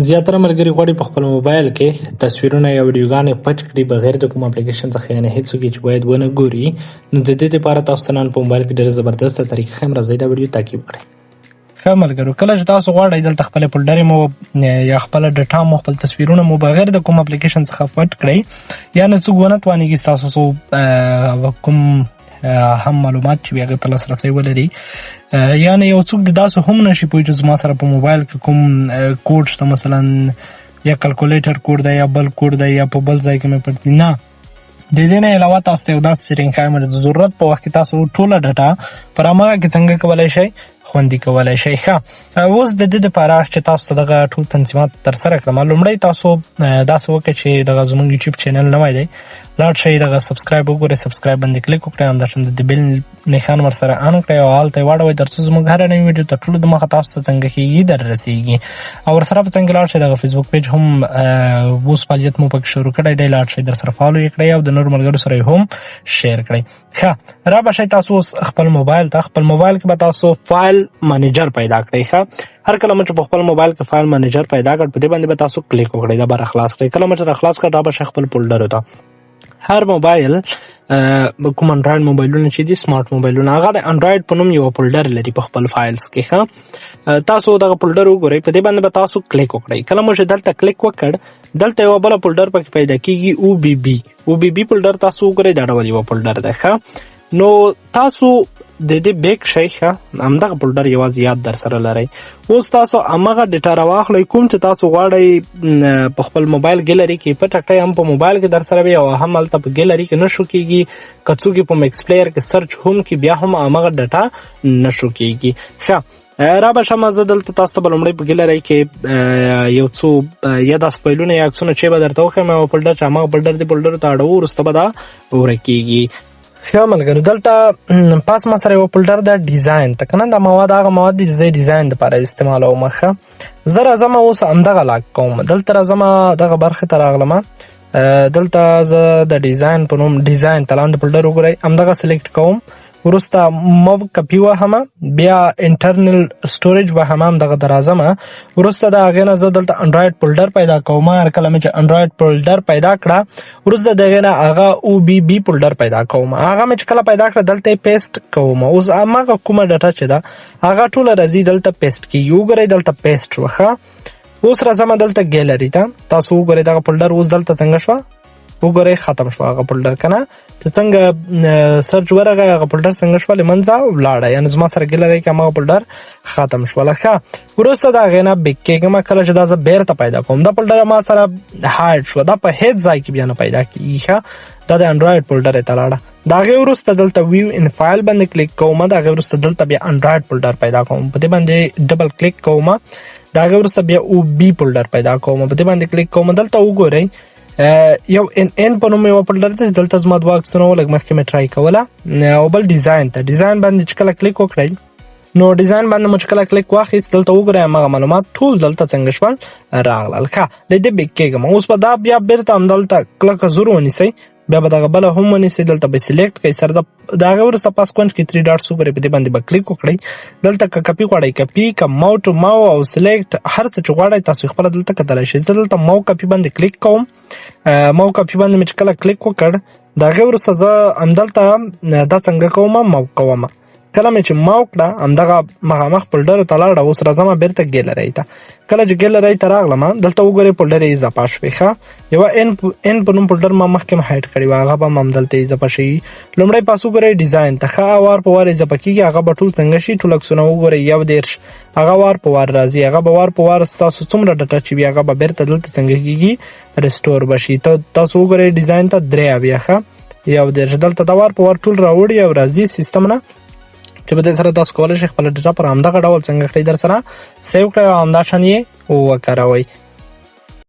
زیاتره ملګري غواړي په خپل موبایل کې تصویرونه یا ویډیوګانې پټ کړي بغیر د کوم اپلیکیشن څخه، یعنې هیڅوک چې باید ونه ګوري. نو د دې لپاره تاسو نن په موبایل کې ډېره زبردسته طریقه ښیم، راځئ دا ویډیو تعقیب کړئ. ښه ملګرو، کله چې تاسو غواړئ دلته خپل فولډرې مو یا خپل ډاټا مو خپل تصویرونه مو بغیر د کوم اپلیکیشن څخه پټ کړئ، یا نه څوک ونه توانېږي ستاسو کوم هم معلومات چې هغه ته لاسرسی ولري، یا نه یو څوک داسې هم نشي پوهېږي چې زما سره په موبایل کې کوم کوډ شته، مثلا یا کلکولیټر کوډ دی یا بل کوډ دی یا په بل ځای کې مې پټ دی. نه، د دې نه علاوه تاسو ته یو داسې سیټینګ ښایم د ضرورت په وخت کې تاسو ټوله ډاټا پر هماغه کې څنګه کولی شئ خوندي کولی شئ. ښه، اوس د دې دپاره چې تاسو ته دغه ټول تنظیمات ترسره کړم، لومړی تاسو داسې وکړئ چې دغه زموږ یوټیوب چینل نوی دی، لاړ شئ دغه سبسکرایب وګورئ، سبسکرایب باندې کلیک وکړئ، همداشان د بیل نښان ورسره ان کړئ او هلته یې واړوئ تر څو زموږ هره نوې ویډیو تر ټولو دمخه تاسو ته څنګه کېږي در رسېږي. او ورسره په څنګه لاړ شئ دغه فیسبوک پیج هم اوس فعالیت مو پکې شروع کړی دی، لاړ شئ در سره فالو یې کړئ او د نورو ملګرو سره یې هم شیر کړئ. ښه، را به شئ تاسو اوس خپل موبایل ته، خپل موبایل کې به تاسو فایل منیجر پیدا کړئ. ښه، هر کله چې په خپل موبایل کې فایل منیجر پیدا کړ، په دې باندې به تاسو کلیک وکړئ، دا به راخلاص کړئ. کله چې راخلاص کړ، را به شئ خپل فولډرو ته. هر موبایل کوم انډراید موبایلونه چې دي، سمارټ موبایلونه، هغه د انډراید په نوم یو فولډر لري په خپل فایلز کې. ښه، تاسو دغه فولډر وګورئ، په دې باندې به تاسو کلیک وکړئ. کله مو چې دلته کلیک وکړ، دلته یو بل فولډر پکې پیدا کیږي، او بی بی فولډر تاسو وګورئ، دا ډول یو فولډر دی. ښه، نو تاسو د دې بیک شئ، ښه، همدغه فولډر یوازې یاد در سره لرئ. اوس تاسو همغه ډیټا راواخلئ کوم چې تاسو غواړئ په خپل موبایل ګیلري کې پټ کړئ، هم په موبایل کې در سره وي او هم هلته په ګیلري کې نشو کېږي. که څوک یې په میکس پلیئر کې سرچ هم کړي، بیا هم همغه ډاټا نشو کېږي. ښه، را به شمه زه دلته تاسو ته به لومړی په ګیلرۍ کې یو څو یا داسې فایلونه یا عکسونه چې به درته وښیم، یو فولډر چې همغه فولډر دې فولډرو ته اړوو، وروسته به دا ورکېږي. ښه ملګرو، دلته پاس ما سره یو فولډر ده ډیزاین ته، که نه دا مواد هغه مواد دي چې زه ډیزاین دپاره استعمالوم. ښه، زه راځم اوس همدغه لاک کوم، دلته راځم دغه برخې ته راغلم، دلته زه د ډیزاین په نوم ډیزاین ته لاندې فولډر وګورئ، همدغه سلیکټ کوم، وروسته موو کپي وهم، بیا انټرنل سټوریج وهم، همدغه ته راځم، وروسته د هغې نه زه دلته انډراید فولډر پیدا کوم. هر کله مې چې انډراید فولډر پیدا کړه، وروسته د هغې نه هغه او بی بی فولډر پیدا کوم. هغه مې چې کله پیدا کړه دلته یې پیسټ کوم. اوس همغه کومه ډاټا چې ده هغه ټوله راځي دلته پیسټ کېږي. وګورئ دلته پیسټ شوه. ښه، اوس راځم دلته ګیلري ته، تاسو وګورئ دغه فولډر اوس دلته څنګه شوه، وګورئ ختم شو هغه فولډر، که نه چې څنګه سرچ ورغی هغه فولډر څنګه شوه له منځه ولاړه، یعنې زما سره ګیلرۍ کې همغه فولډر ختم شوله. ښه، وروسته د هغې نه بیک کېږم، کله چې دا زه بیرته پیدا کوم، دا فولډر ما سره هایډ شوه، دا په هیڅ ځای کې بیا نه پیدا کېږي. ښه، دا د انډراید فولډر یې ته لاړه. د هغې وروسته دلته ویو ان فایل باندې کلیک کوم، د هغې وروسته دلته بیا انډراید فولډر پیدا کوم، په دې باندې ډبل کلیک کوم، د هغې وروسته بیا او بی فولډر پیدا کوم، په دې باندې کلیک کوم. دلته وګورئ یو ان په نوم یو فولډر دی، دلته زما دوه عکسونه وو، لږ مخکې مې ټرای کوله، او بل ډیزاین ته، ډیزاین باندې چې کله کلیک وکړئ، نو ډیزاین باندې مو چې کله کلیک واخیست، دلته وګورئ همغه معلومات ټول دلته څنګه شول راغلل. ښه، له دې بیک کېږم، اوس به دا بیا بیرته همدلته کلکه زور ونیسئ، بیا به دغه بله هم ونیسئ، دلته به سلیکټ کړئ، سره د هغې وروسته پاس کونج کې 3 ډاټس وګورئ، په دې باندې به کلیک وکړئ. دلته که کپي غواړئ کپي، که ماو ټو ماو او سلیکټ هر څه چې غواړئ تاسو خپله دلته کتلی شئ. زه دلته ماو کپي باندې کلیک کوم، ماو کپي باندې مې چې کله کلیک وکړ، د هغې وروسته زه همدلته دا څنګه کوم، ماو کوم. کله مې چې ماو کړه همدغه مخامخ فولډرو ته لاړه. اوس راځم بیرته ګیلرۍ ته، کله چې ګیلرۍ ته راغلم دلته وګورئ فولډر یې اضافه شوې. ښه، یوه ان په نوم فولډر ما مخکې هایډ کړې وه، هغه به هم همدلته اضافه شوي. لومړی پاس وګورئ ډیزاین ته، ښه وار په وار اضافه کېږي، هغه به ټول څنګه شي، ټول عکسونه وګورئ 1.30 هغه وار په وار راځي، هغه به وار په وار ستاسو څومره ډاټا چې وي هغه به بیرته دلته څنګه کېږي ريسټور به شي. تاسو وګورئ ډیزاین ته 3 ښه 1.30 دلته د وار په وار ټول راوړي او راځي سیستم نه، چې په دې سره تاسو کولی شئ خپل ډاټا پر همدغه ډول څنګه کړئ در سره سیو کړئ او همداشان یې وکاروئ.